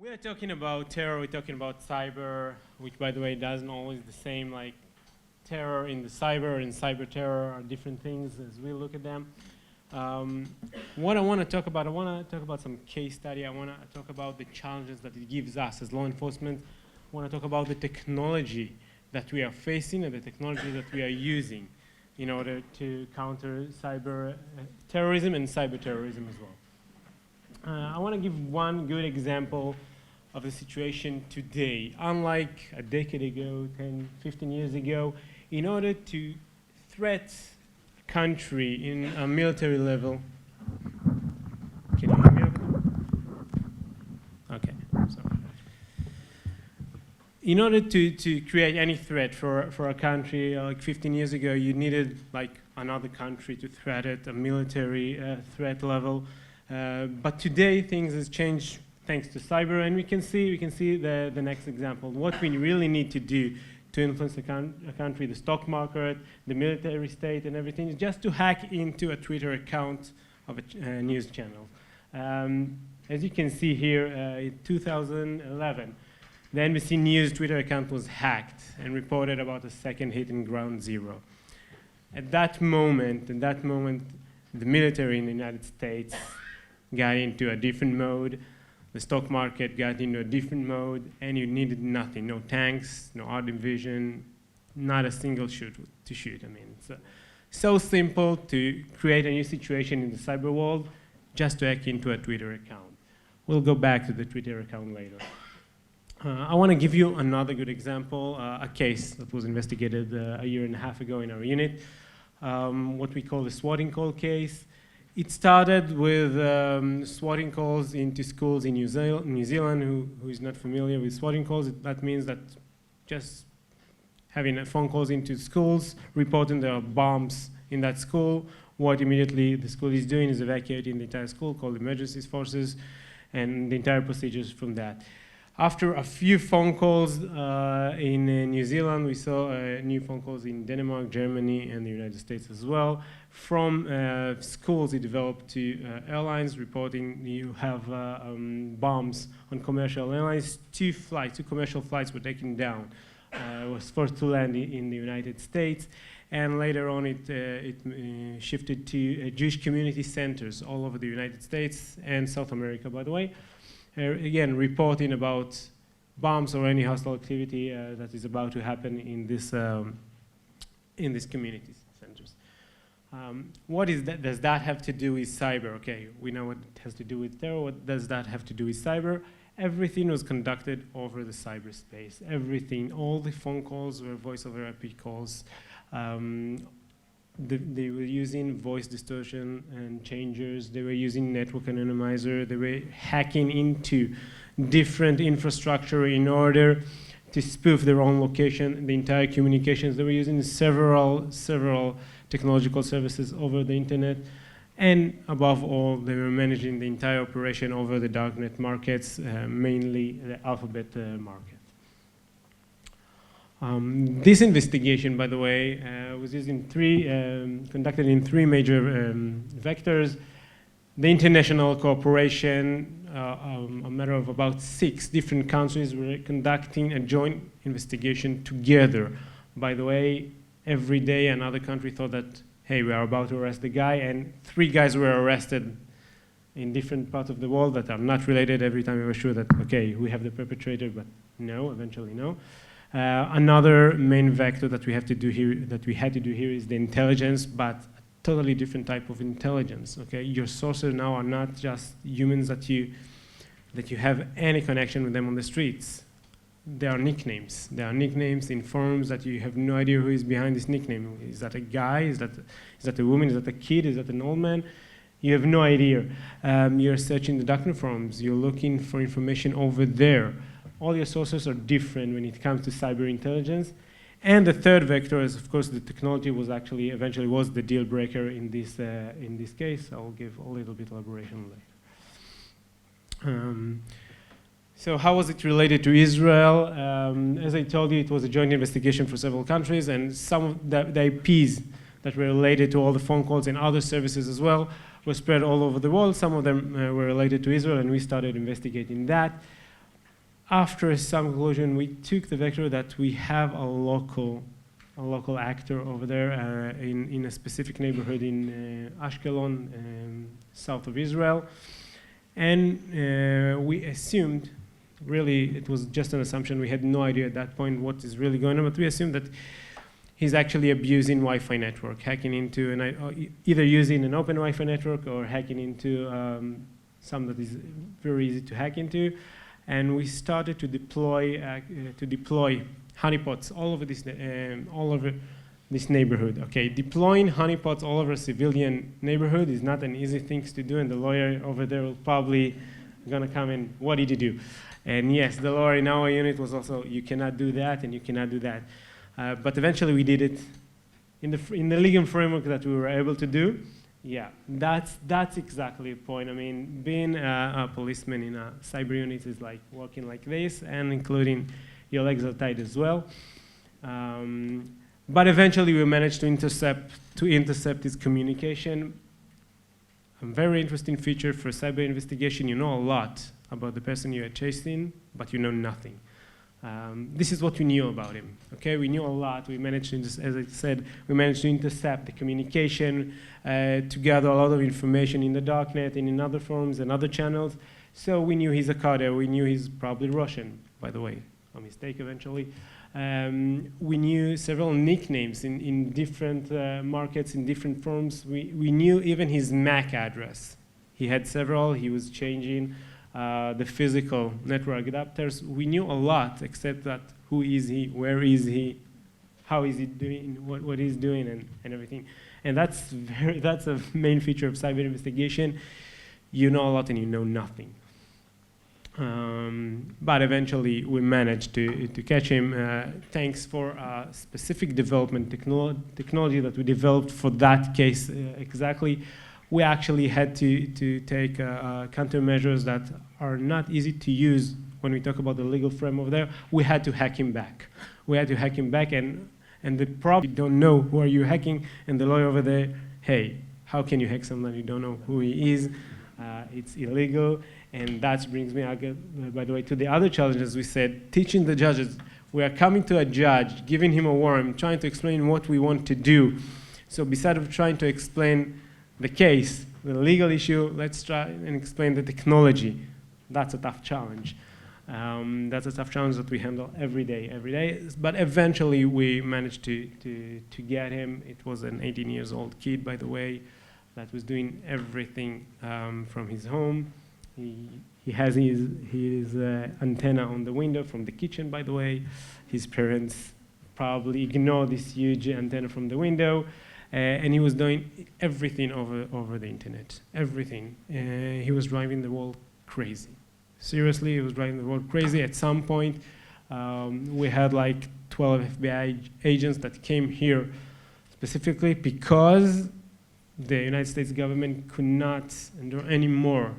We are talking about terror, we're talking about cyber, which by the way doesn't always the same, like terror in the cyber and cyber terror are different things as we look at them. What I want to talk about some case study. I want to talk about the challenges that it gives us as law enforcement. I want to talk about the technology that we are facing and the technology that we are using in order to counter cyber terrorism and cyber terrorism as well. I want to give one good example of the situation today. Unlike a decade ago, 10, 15 years ago, in order to threat a country in a military level. Can you hear me over there? Okay, sorry. In order to create any threat for a country, like 15 years ago, you needed like another country to threat it, a military threat level. But today things has changed thanks to cyber, and we can see the next example. What we really need to do to influence a country, the stock market, the military state, and everything is just to hack into a Twitter account of a news channel. As you can see here, in 2011, the NBC News Twitter account was hacked and reported about a second hit in ground zero. At that moment, the military in the United States got into a different mode. The stock market got into a different mode, and you needed nothing, no tanks, no art division, not a single shoot to shoot. I mean, it's so simple to create a new situation in the cyber world just to hack into a Twitter account. We'll go back to the Twitter account later. I want to give you another good example, a case that was investigated a year and a half ago in our unit, what we call the swatting call case. It started with swatting calls into schools in New Zealand. Who is not familiar with swatting calls, that means that just having phone calls into schools, reporting there are bombs in that school. What immediately the school is doing is evacuating the entire school, called emergency forces, and the entire procedures from that. After a few phone calls in New Zealand, we saw new phone calls in Denmark, Germany, and the United States as well. From schools, it developed to airlines reporting you have bombs on commercial airlines. Two commercial flights were taken down. It was forced to land in the United States. And later on, it shifted to Jewish community centers all over the United States and South America, by the way. Again, reporting about bombs or any hostile activity that is about to happen in these community centers. What does that have to do with cyber? Okay, we know what it has to do with terror. What does that have to do with cyber? Everything was conducted over the cyberspace. Everything, all the phone calls were voice over IP calls. They were using voice distortion and changers. They were using network anonymizer. They were hacking into different infrastructure in order to spoof their own location, the entire communications. They were using several technological services over the internet. And above all, they were managing the entire operation over the darknet markets, mainly the alphabet market. This investigation, by the way, was conducted in three major vectors. The international cooperation, a matter of about 6 different countries were conducting a joint investigation together. By the way, every day another country thought that, hey, we are about to arrest the guy, and 3 guys were arrested in different parts of the world that are not related. Every time we were sure that, okay, we have the perpetrator, but no, eventually no. Another main vector that we had to do here is the intelligence, but a totally different type of intelligence. Okay, your sources now are not just humans that you have any connection with them on the streets. They are nicknames. There are nicknames in forums that you have no idea who is behind this nickname. Is that a guy? Is that a woman? Is that a kid? Is that an old man? You have no idea. You're searching the darknet forums. You're looking for information over there. All your sources are different when it comes to cyber intelligence. And the third vector is, of course, the technology was actually eventually was the deal breaker in this case. I'll give a little bit elaboration later. So how was it related to Israel? As I told you, it was a joint investigation for several countries, and some of the IPs that were related to all the phone calls and other services as well were spread all over the world. Some of them were related to Israel, and we started investigating that. after some conclusion, we took the vector that we have a local actor over there in a specific neighborhood in Ashkelon, south of Israel. And we assumed, really, it was just an assumption. We had no idea at that point what is really going on, but we assumed that he's actually abusing Wi-Fi network, hacking into, either using an open Wi-Fi network or hacking into some that is very easy to hack into. And we started to deploy honeypots all over this neighborhood. Okay, deploying honeypots all over a civilian neighborhood is not an easy thing to do, and the lawyer over there will probably gonna come in, what did you do? And yes, the lawyer in our unit was also, you cannot do that and you cannot do that. But eventually we did it in the legal framework that we were able to do. Yeah, that's exactly the point. I mean, being a policeman in a cyber unit is like walking like this, and including your legs are tight as well. But eventually we managed to intercept his communication. A very interesting feature for cyber investigation. You know a lot about the person you are chasing, but you know nothing. This is what we knew about him. Okay, we knew a lot. We managed to, as I said, we managed to intercept the communication, to gather a lot of information in the darknet and in other forums and other channels. So we knew he's a carder. We knew he's probably Russian, by the way, a mistake eventually. We knew several nicknames in different markets, in different forms. We knew even his MAC address. He had several. He was changing the physical network adapters. We knew a lot, except that who is he, where is he, how is he doing, what he's doing, and everything. And that's a main feature of cyber investigation. You know a lot and you know nothing. But eventually we managed to catch him thanks for a specific development technology that we developed for that case exactly. We actually had to take countermeasures that are not easy to use when we talk about the legal frame over there. We had to hack him back. We had to hack him back, and the problem, you don't know who are you hacking, and the lawyer over there, hey, how can you hack someone you don't know who he is? It's illegal, and that brings me, by the way, to the other challenges we said, teaching the judges. We are coming to a judge, giving him a worm, trying to explain what we want to do. So besides of trying to explain the case, the legal issue, let's try and explain the technology. That's a tough challenge. That's a tough challenge that we handle every day. But eventually we managed to get him. It was an 18-year-old kid, by the way, that was doing everything from his home. He has his antenna on the window from the kitchen, by the way. His parents probably ignored this huge antenna from the window. And he was doing everything over the internet, everything. He was driving the world crazy. Seriously, he was driving the world crazy. At some point, we had like 12 FBI agents that came here specifically because the United States government could not endure any more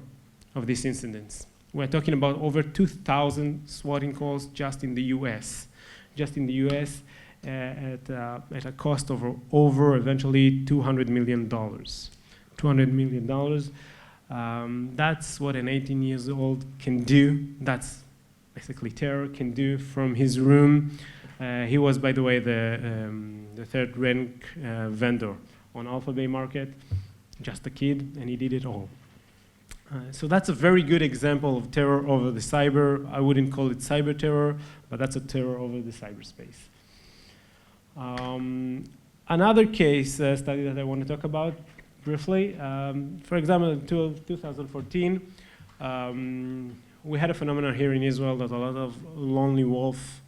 of these incidents. We're talking about over 2,000 swatting calls just in the US. Just in the US. At a cost of over eventually $200 million. $200 million. That's what an 18-year-old can do. That's basically terror can do from his room. He was, by the way, the third-rank vendor on Alpha Bay market, just a kid, and he did it all. So that's a very good example of terror over the cyber. I wouldn't call it cyber terror, but that's a terror over the cyberspace. Another case study that I want to talk about briefly, for example, in 2014, we had a phenomenon here in Israel that a lot of lonely wolf,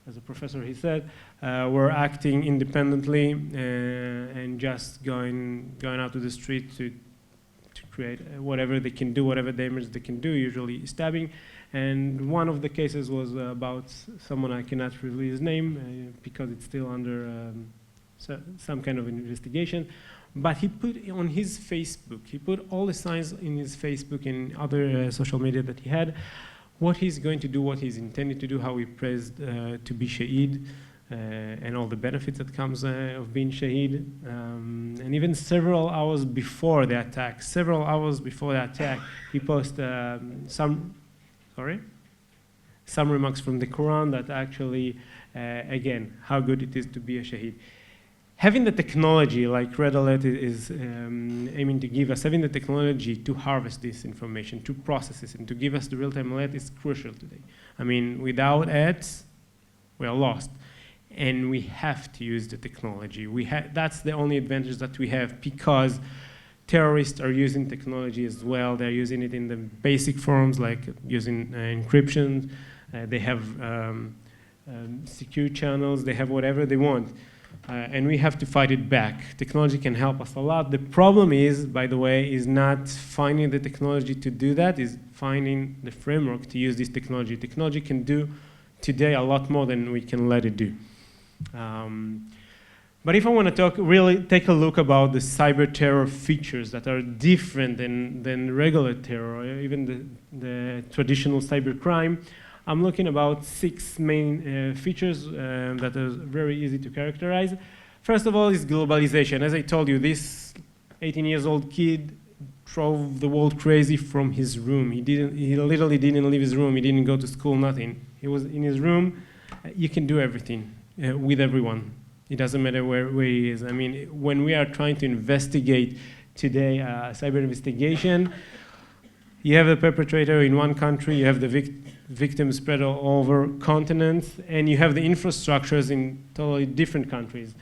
as a professor he said, were acting independently and just going out to the street to create whatever they can do, whatever damage they can do, usually stabbing. And one of the cases was about someone, I cannot reveal his name because it's still under some kind of investigation. But he put on his Facebook, he put all the signs in his Facebook and other social media that he had, what he's going to do, what he's intended to do, how he prays to be shaheed, and all the benefits that comes of being shaheed. And even several hours before the attack, he posted some, sorry? some remarks from the Quran that actually, again, how good it is to be a shaheed. Having the technology, like Red Alert is aiming to give us, having the technology to harvest this information, to process it, and to give us the real-time alert is crucial today. I mean, without it, we are lost. And we have to use the technology. That's the only advantage that we have, because terrorists are using technology as well. They're using it in the basic forms, like using encryption. They have secure channels. They have whatever they want. And we have to fight it back. Technology can help us a lot. The problem is, by the way, is not finding the technology to do that, is finding the framework to use this technology. Technology can do today a lot more than we can let it do. But if I want to really take a look about the cyber terror features that are different than regular terror, or even the traditional cyber crime, I'm looking about 6 main features that are very easy to characterize. First of all is globalization. As I told you, this 18-year-old kid drove the world crazy from his room. He literally didn't leave his room. He didn't go to school, nothing. He was in his room. You can do everything with everyone. It doesn't matter where he is. I mean, when we are trying to investigate today cyber investigation, you have the perpetrator in one country, you have the victims spread all over continents, and you have the infrastructures in totally different countries.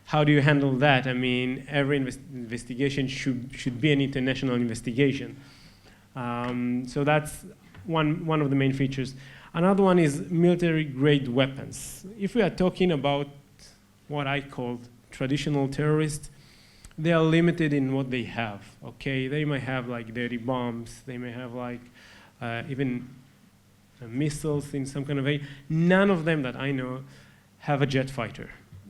How do you handle that? I mean, every investigation should be an international investigation. So that's one of the main features. Another one is military-grade weapons. If we are talking about what I call traditional terrorists, they are limited in what they have, okay? They might have like dirty bombs, they may have like even missiles in some kind of way. None of them that I know have a jet fighter.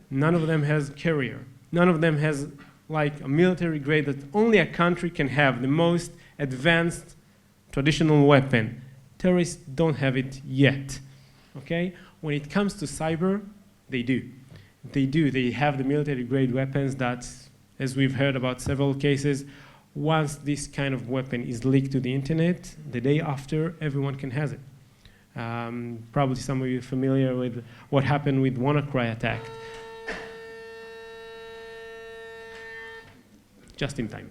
None of them has carrier. None of them has like a military grade that only a country can have, the most advanced traditional weapon. Terrorists don't have it yet, okay? When it comes to cyber, they do. They have the military grade weapons that, as we've heard about several cases, once this kind of weapon is leaked to the internet, the day after, everyone can have it. Probably some of you are familiar with what happened with WannaCry attack. Just in time.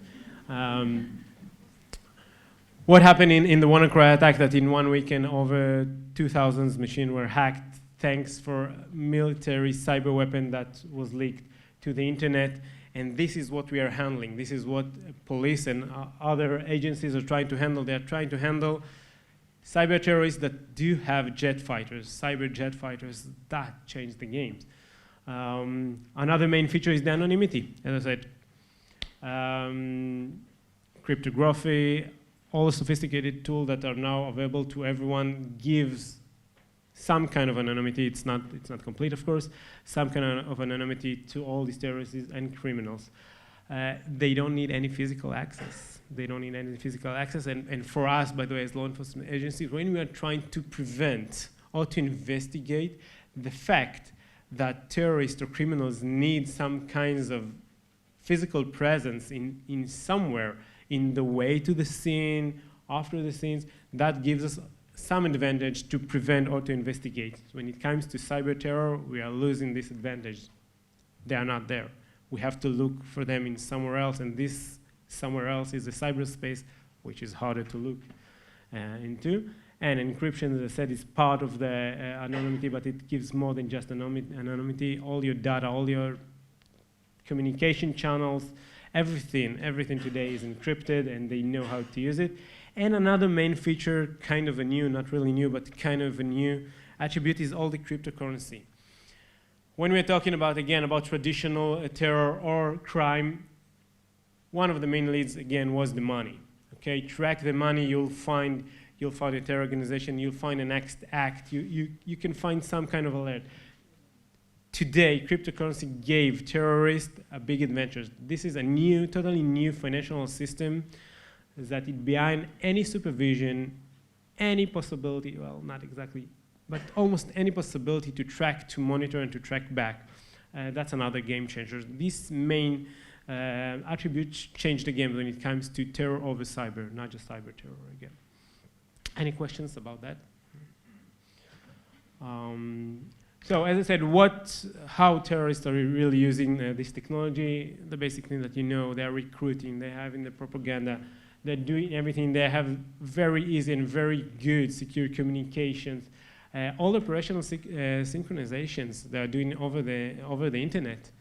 What happened in the WannaCry attack, that in one weekend over 2,000 machines were hacked thanks for a military cyber weapon that was leaked to the internet. And this is what we are handling. This is what police and other agencies are trying to handle. They are trying to handle cyber terrorists that do have jet fighters, cyber jet fighters. That changed the games. Another main feature is the anonymity, as I said. Cryptography, all the sophisticated tools that are now available to everyone gives some kind of anonymity. It's not complete, of course. Some kind of anonymity to all these terrorists and criminals. They don't need any physical access. They don't need any physical access. And for us, by the way, as law enforcement agencies, when we are trying to prevent or to investigate the fact that terrorists or criminals need some kinds of physical presence in somewhere, in the way to the scene, after the scenes, that gives us some advantage to prevent or to investigate. When it comes to cyber terror, we are losing this advantage. They are not there. We have to look for them in somewhere else, and this somewhere else is the cyberspace, which is harder to look into. And encryption, as I said, is part of the anonymity, but it gives more than just anonymity. All your data, all your communication channels, everything today is encrypted, and they know how to use it. And another main feature, kind of a new, not really new, but kind of a new attribute, is all the cryptocurrency. When we're talking about, again, about traditional terror or crime, one of the main leads, again, was the money. Okay, track the money, you'll find a terror organization, you'll find a next act, you can find some kind of alert. Today, cryptocurrency gave terrorists a big advantage. This is a new, totally new financial system that is behind any supervision, any possibility, well, not exactly, but almost any possibility to track, to monitor, and to track back. That's another game changer. These main attributes change the game when it comes to terror over cyber, not just cyber terror again. Any questions about that? So as I said, how terrorists are really using this technology, the basic thing that you know, they're recruiting, they're having the propaganda, they're doing everything, they have very easy and very good secure communications. All operational synchronizations they're doing over the internet.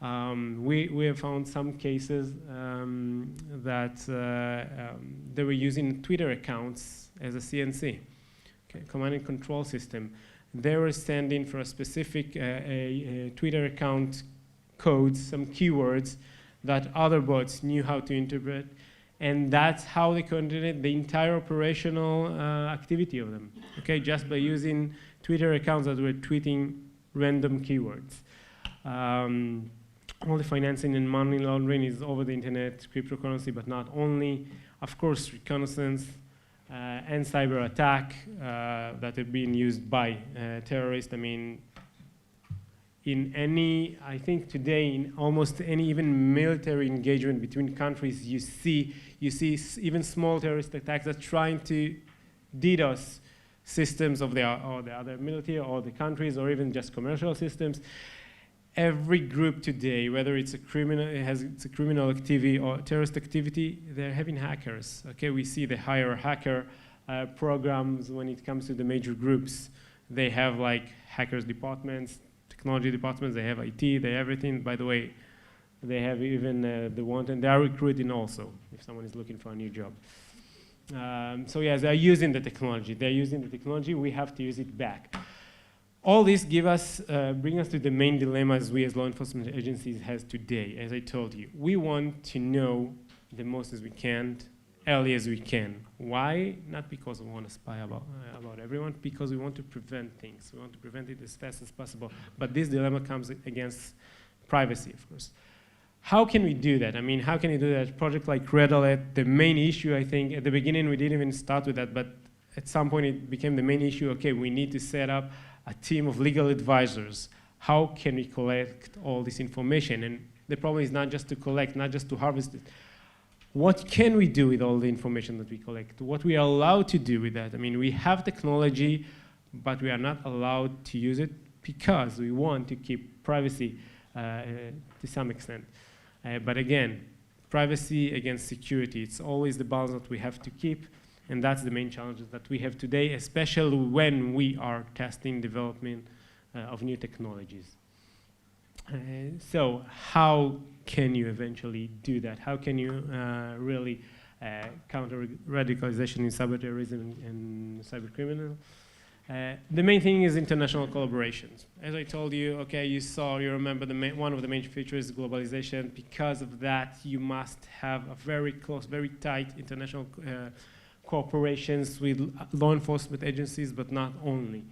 We have found some cases that they were using Twitter accounts as a CNC, okay, command and control system. They were sending for a specific Twitter account codes, some keywords that other bots knew how to interpret, and that's how they coordinated the entire operational activity of them, okay, just by using Twitter accounts that were tweeting random keywords. All the financing and money laundering is over the internet, cryptocurrency, but not only. Of course, reconnaissance and cyber attack that are being used by terrorists. I mean, I think today in almost any even military engagement between countries, you see even small terrorist attacks that are trying to DDoS systems of the other military or the countries or even just commercial systems. Every group today, whether it's a criminal activity or terrorist activity, they're having hackers. Okay, we see the higher hacker programs when it comes to the major groups. They have like hackers departments, technology departments. They have IT. They have everything. By the way, they have even the wanted. They are recruiting also if someone is looking for a new job. So yes, they're using the technology. They're using the technology. We have to use it back. All this bring us to the main dilemmas we as law enforcement agencies has today. As I told you, we want to know the most as we can, early as we can. Why? Not because we want to spy about everyone, because we want to prevent things. We want to prevent it as fast as possible. But this dilemma comes against privacy, of course. How can we do that? I mean, how can you do that? A project like Red Alert, the main issue, I think, at the beginning we didn't even start with that, but at some point it became the main issue. Okay, we need to set up a team of legal advisors. How can we collect all this information? And the problem is not just to collect, not just to harvest it. What can we do with all the information that we collect? What we are allowed to do with that? I mean, we have technology, but we are not allowed to use it because we want to keep privacy to some extent. But again, privacy against security, it's always the balance that we have to keep. And that's the main challenges that we have today, especially when we are testing development of new technologies. So how can you eventually do that? How can you really counter radicalization in cyber-terrorism and cybercriminal? The main thing is international collaborations. As I told you, okay, you remember one of the main features is globalization. Because of that, you must have a very close, very tight international cooperations with law enforcement agencies, but not only.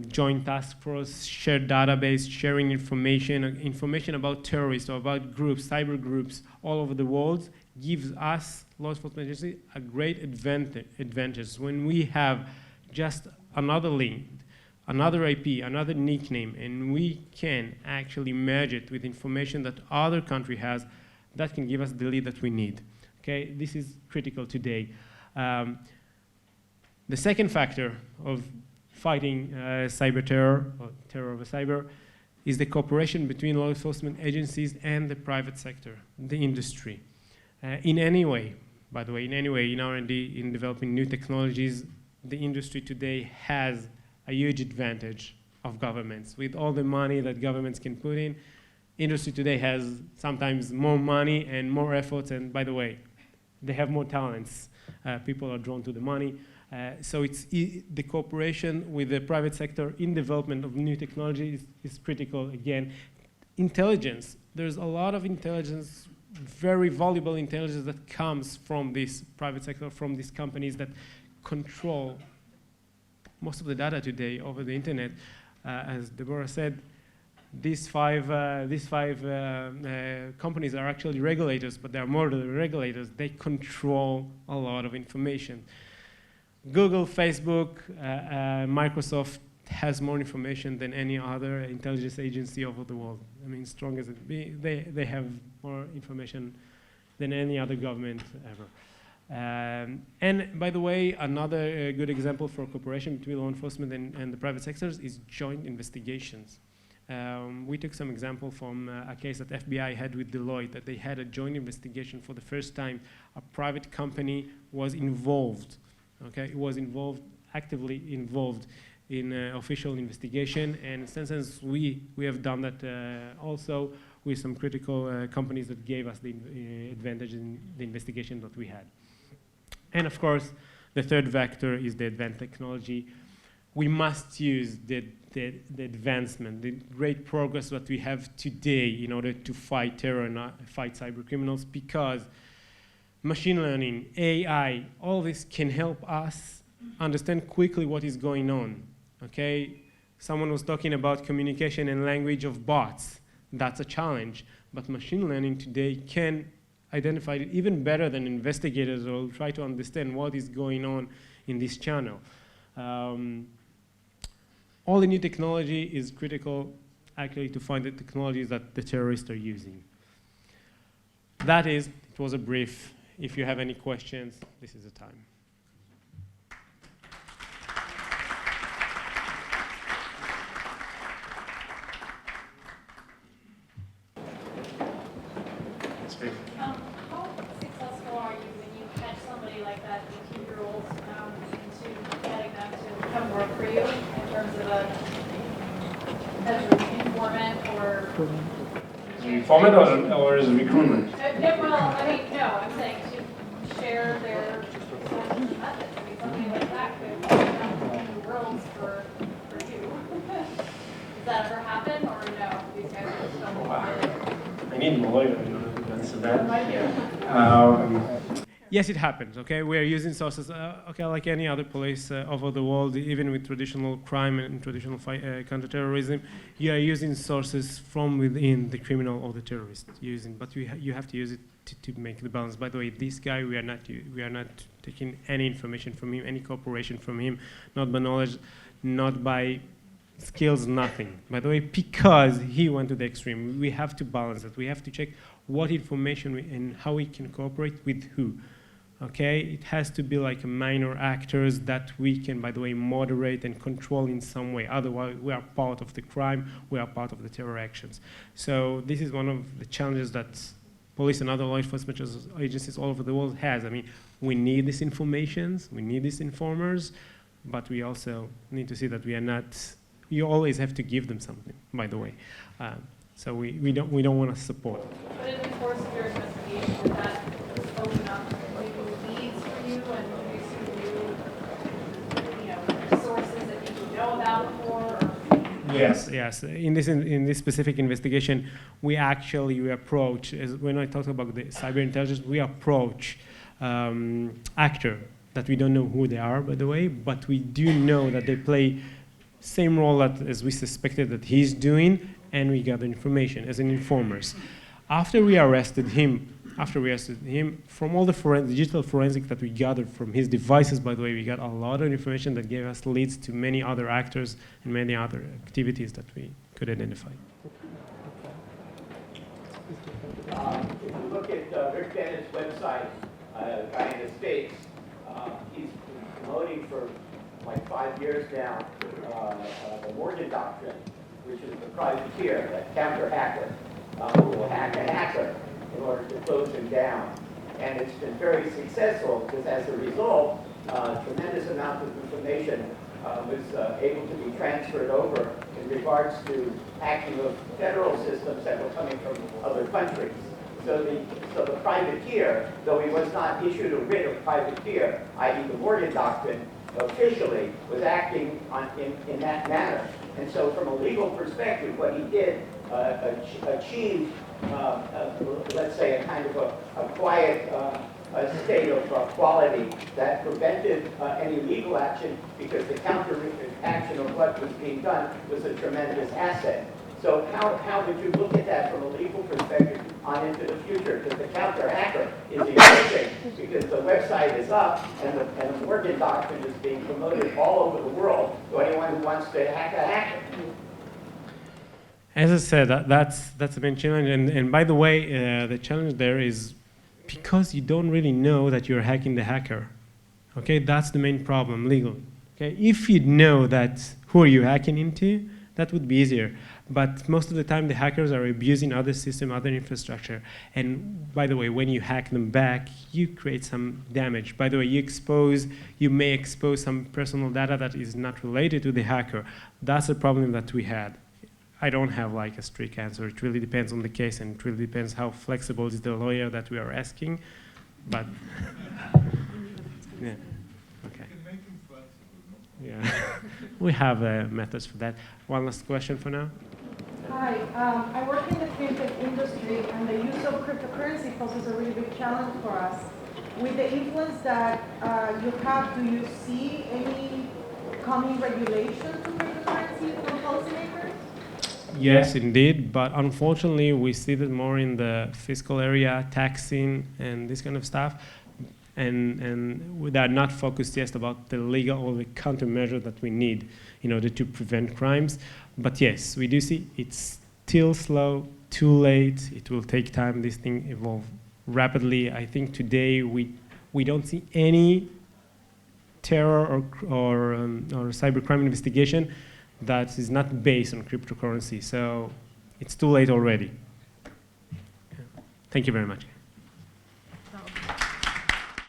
Joint task force, shared database, sharing information about terrorists or about groups, cyber groups all over the world gives us, law enforcement agencies, a great advantage. When we have just another link, another IP, another nickname, and we can actually merge it with information that other country has, that can give us the lead that we need. Okay, this is critical today. The second factor of fighting cyber terror, or terror over cyber, is the cooperation between law enforcement agencies and the private sector, the industry. In any way, by the way, in R&D, in developing new technologies, the industry today has a huge advantage of governments. With all the money that governments can put in, industry today has sometimes more money and more efforts, and by the way, they have more talents. People are drawn to the money. So the cooperation with the private sector in development of new technology is critical. Again, intelligence. There's a lot of intelligence, very valuable intelligence that comes from this private sector, from these companies that control most of the data today over the internet. As Deborah said, these five companies are actually regulators, but they are more than regulators. They control a lot of information. Google, Facebook, Microsoft has more information than any other intelligence agency over the world. I mean, strong as it be, they have more information than any other government ever. And by the way, another good example for cooperation between law enforcement and the private sectors is joint investigations. We took some example from a case that FBI had with Deloitte, that they had a joint investigation for the first time. A private company was involved, okay? It was actively involved in official investigation, and since we have done that also with some critical companies that gave us the advantage in the investigation that we had. And of course, the third vector is the advanced technology. We must use the advancement, the great progress that we have today in order to fight terror and fight cyber criminals, because machine learning, AI, all this can help us understand quickly what is going on, okay? Someone was talking about communication and language of bots. That's a challenge, but machine learning today can identify it even better than investigators will try to understand what is going on in this channel. All the new technology is critical actually to find the technologies that the terrorists are using. That is, it was a brief. If you have any questions, this is the time. How successful are you when you catch somebody like that 18-year-old into getting them to come work for you in terms of as an informant or... Informant or as recruitment? Well, I mean, no, I'm saying to share their sources and methods. I mean, somebody like that could open up new worlds for you. Does that ever happen, or no? These guys are just don't I need a lawyer in order to answer that. Yes, it happens, okay? We are using sources, okay, like any other police over the world, even with traditional crime and traditional counter-terrorism, you are using sources from within the criminal or the terrorist using, but you have to use it to make the balance. By the way, this guy, we are not taking any information from him, any cooperation from him, not by knowledge, not by skills, nothing. By the way, because he went to the extreme, we have to balance it. We have to check what information and how we can cooperate with who. Okay, it has to be like minor actors that we can, by the way, moderate and control in some way. Otherwise, we are part of the crime, we are part of the terror actions. So this is one of the challenges that police and other law enforcement agencies all over the world has. I mean, we need these informations, we need these informers, but we also need to see that we are not, you always have to give them something, by the way. So we don't want to support it. But in the course of your investigation, would that open up maybe leads for you and introduce you sources that you didn't know about before? Yes. In this specific investigation, we approach, when I talk about the cyber intelligence, we approach actor that we don't know who they are, by the way, but we do know that they play same role as we suspected that he's doing, and we gather information as an informers. After we arrested him, from all the digital forensic that we gathered from his devices, by the way, we got a lot of information that gave us leads to many other actors and many other activities that we could identify. If you look at Rick Bennett's website, a guy in the States, he's been promoting for like 5 years now the Morgan Doctrine, which is the privateer, that counter-hacker, who will hack a hacker in order to close him down. And it's been very successful because as a result, a tremendous amount of information was able to be transferred over in regards to hacking of federal systems that were coming from other countries. So the privateer, though he was not issued a writ of privateer, i.e. the Morgan Doctrine, officially was acting in that manner. And so from a legal perspective, what he did achieved, let's say, a kind of a quiet state of quality that prevented any legal action, because the counter-action of what was being done was a tremendous asset. So how would you look at that from a legal perspective on into the future? Because the counter-hacker is emerging, because the website is up and the Morgan Doctrine is being promoted all over the world to anyone who wants to hack a hacker. As I said, that's the main challenge. And by the way, the challenge there is Because you don't really know that you're hacking the hacker. Okay, that's the main problem legally. Okay, if you know that who are you hacking into, that would be easier. But most of the time, the hackers are abusing other system, other infrastructure. And by the way, when you hack them back, you create some damage. By the way, you may expose some personal data that is not related to the hacker. That's a problem that we had. I don't have like a strict answer. It really depends on the case, and it really depends how flexible is the lawyer that we are asking. But yeah, okay. Yeah, we have methods for that. One last question for now. Hi, I work in the fintech industry, and the use of cryptocurrency poses a really big challenge for us. With the influence that you have, do you see any coming regulation to cryptocurrency from policymakers? Yes, indeed, but unfortunately, we see that more in the fiscal area, taxing, and this kind of stuff. And they are not focused just about the legal or the countermeasure that we need in order to prevent crimes. But yes, we do see it's still slow, too late. It will take time. This thing evolve rapidly. I think today we don't see any terror or cybercrime investigation that is not based on cryptocurrency. So it's too late already. Thank you very much.